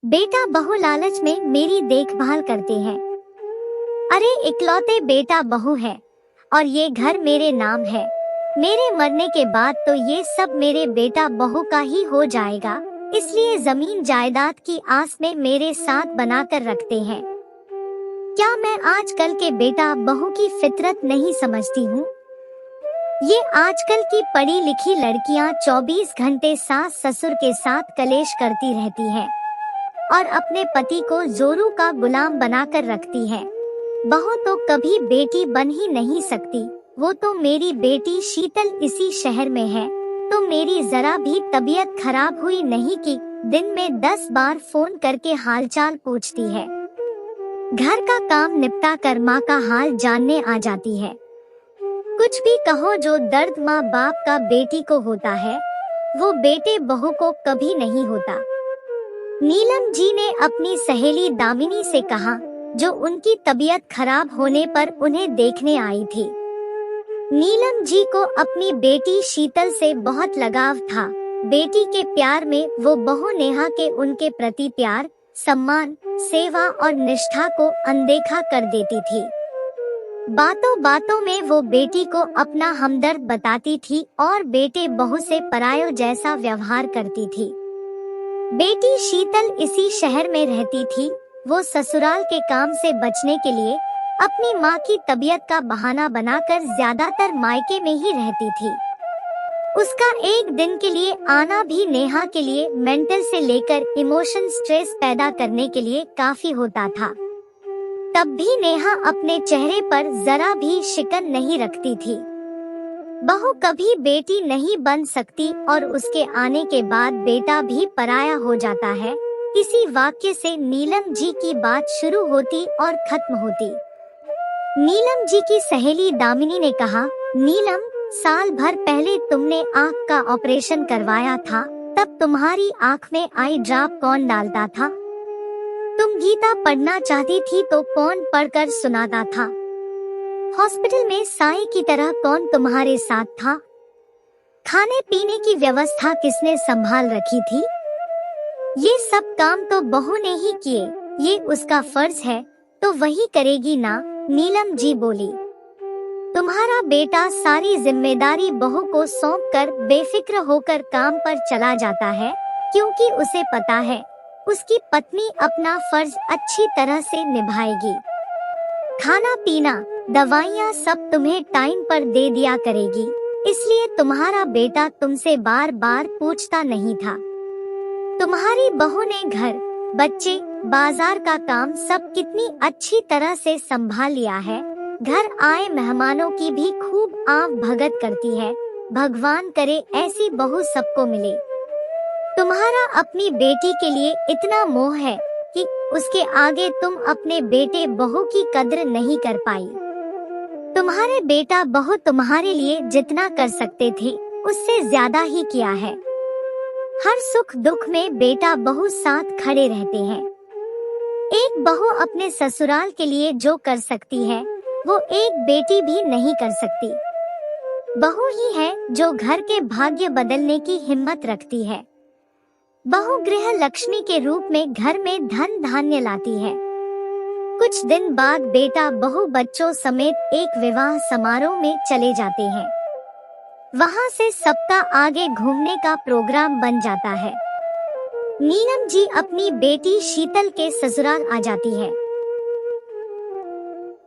बेटा बहू लालच में मेरी देखभाल करते हैं। अरे इकलौते बेटा बहू है और ये घर मेरे नाम है। मेरे मरने के बाद तो ये सब मेरे बेटा बहू का ही हो जाएगा, इसलिए जमीन जायदाद की आस में मेरे साथ बनाकर रखते हैं। क्या मैं आजकल के बेटा बहू की फितरत नहीं समझती हूँ? ये आजकल की पढ़ी लिखी लड़कियाँ 24 घंटे सास ससुर के साथ कलेश करती रहती हैं और अपने पति को जोरू का गुलाम बनाकर रखती है। बहू तो कभी बेटी बन ही नहीं सकती। वो तो मेरी बेटी शीतल इसी शहर में है, तो मेरी जरा भी तबीयत खराब हुई नहीं कि दिन में 10 बार फोन करके हालचाल पूछती है। घर का काम निपटा कर माँ का हाल जानने आ जाती है। कुछ भी कहो, जो दर्द माँ बाप का बेटी को होता है वो बेटे बहू को कभी नहीं होता। नीलम जी ने अपनी सहेली दामिनी से कहा, जो उनकी तबीयत खराब होने पर उन्हें देखने आई थी। नीलम जी को अपनी बेटी शीतल से बहुत लगाव था। बेटी के प्यार में वो बहू नेहा के उनके प्रति प्यार, सम्मान, सेवा और निष्ठा को अनदेखा कर देती थी। बातों बातों में वो बेटी को अपना हमदर्द बताती थी और बेटे बहू से परायों जैसा व्यवहार करती थी। बेटी शीतल इसी शहर में रहती थी। वो ससुराल के काम से बचने के लिए अपनी माँ की तबीयत का बहाना बनाकर ज्यादातर मायके में ही रहती थी। उसका एक दिन के लिए आना भी नेहा के लिए मेंटल से लेकर इमोशन स्ट्रेस पैदा करने के लिए काफी होता था। तब भी नेहा अपने चेहरे पर जरा भी शिकन नहीं रखती थी। बहू कभी बेटी नहीं बन सकती और उसके आने के बाद बेटा भी पराया हो जाता है। इसी वाक्य से नीलम जी की बात शुरू होती और खत्म होती। नीलम जी की सहेली दामिनी ने कहा, नीलम, साल भर पहले तुमने आँख का ऑपरेशन करवाया था, तब तुम्हारी आँख में आई ड्रॉप कौन डालता था? तुम गीता पढ़ना चाहती थी तो कौन पढ़कर सुनाता था? हॉस्पिटल में साई की तरह कौन तुम्हारे साथ था? खाने पीने की व्यवस्था किसने संभाल रखी थी? ये सब काम तो बहू ने ही किए। ये उसका फर्ज है तो वही करेगी ना? नीलम जी बोली। तुम्हारा बेटा सारी जिम्मेदारी बहू को सौंपकर बेफिक्र होकर काम पर चला जाता है, क्योंकि उसे पता है उसकी पत्नी अपना फर्ज अच्छी तरह से निभाएगी। खाना पीना, दवाइयाँ सब तुम्हें टाइम पर दे दिया करेगी, इसलिए तुम्हारा बेटा तुमसे बार बार पूछता नहीं था। तुम्हारी बहू ने घर, बच्चे, बाजार का काम सब कितनी अच्छी तरह से संभाल लिया है। घर आए मेहमानों की भी खूब आव भगत करती है। भगवान करे ऐसी बहू सबको मिले। तुम्हारा अपनी बेटी के लिए इतना मोह है कि उसके आगे तुम अपने बेटे बहू की कद्र नहीं कर पाई। तुम्हारे बेटा बहू तुम्हारे लिए जितना कर सकते थे उससे ज्यादा ही किया है। हर सुख दुख में बेटा बहू साथ खड़े रहते हैं। एक बहू अपने ससुराल के लिए जो कर सकती है वो एक बेटी भी नहीं कर सकती। बहू ही है जो घर के भाग्य बदलने की हिम्मत रखती है। बहू गृह लक्ष्मी के रूप में घर में धन धान्य लाती है। कुछ दिन बाद बेटा बहू बच्चों समेत एक विवाह समारोह में चले जाते हैं। वहाँ से सप्ताह आगे घूमने का प्रोग्राम बन जाता है। नीलम जी अपनी बेटी शीतल के ससुराल आ जाती है,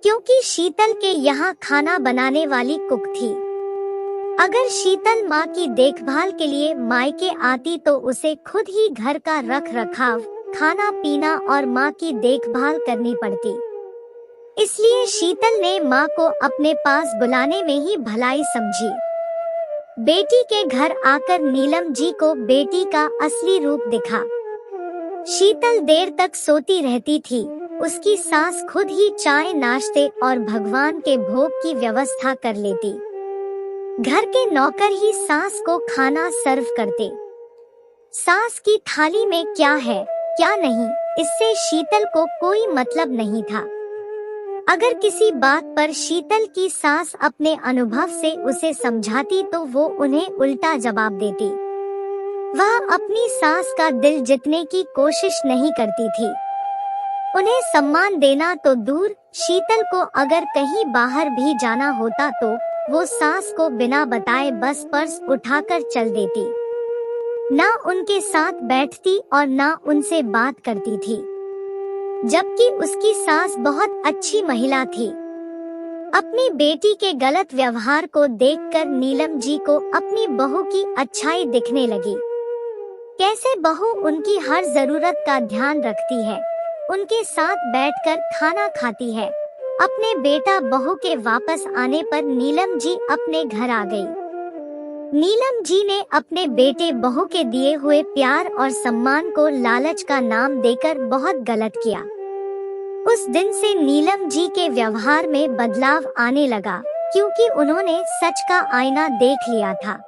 क्योंकि शीतल के यहाँ खाना बनाने वाली कुक थी। अगर शीतल माँ की देखभाल के लिए मायके आती तो उसे खुद ही घर का रख रखाव, खाना पीना और माँ की देखभाल करनी पड़ती। इसलिए शीतल ने माँ को अपने पास बुलाने में ही भलाई समझी। बेटी के घर आकर नीलम जी को बेटी का असली रूप दिखा। शीतल देर तक सोती रहती थी। उसकी सास खुद ही चाय, नाश्ते और भगवान के भोग की व्यवस्था कर लेती। घर के नौकर ही सास को खाना सर्व करते। सास की थाली में क्या है क्या नहीं, इससे शीतल को कोई मतलब नहीं था। अगर किसी बात पर शीतल की सास अपने अनुभव से उसे समझाती तो वो उन्हें उल्टा जवाब देती। वह अपनी सास का दिल जीतने की कोशिश नहीं करती थी। उन्हें सम्मान देना तो दूर, शीतल को अगर कहीं बाहर भी जाना होता तो वो सास को बिना बताए बस पर्स उठाकर चल देती। ना उनके साथ बैठती और ना उनसे बात करती थी, जबकि उसकी सास बहुत अच्छी महिला थी। अपनी बेटी के गलत व्यवहार को देखकर नीलम जी को अपनी बहू की अच्छाई दिखने लगी। कैसे बहू उनकी हर जरूरत का ध्यान रखती है, उनके साथ बैठकर खाना खाती है। अपने बेटा बहू के वापस आने पर नीलम जी अपने घर आ गई। नीलम जी ने अपने बेटे बहू के दिए हुए प्यार और सम्मान को लालच का नाम देकर बहुत गलत किया। उस दिन से नीलम जी के व्यवहार में बदलाव आने लगा, क्योंकि उन्होंने सच का आईना देख लिया था।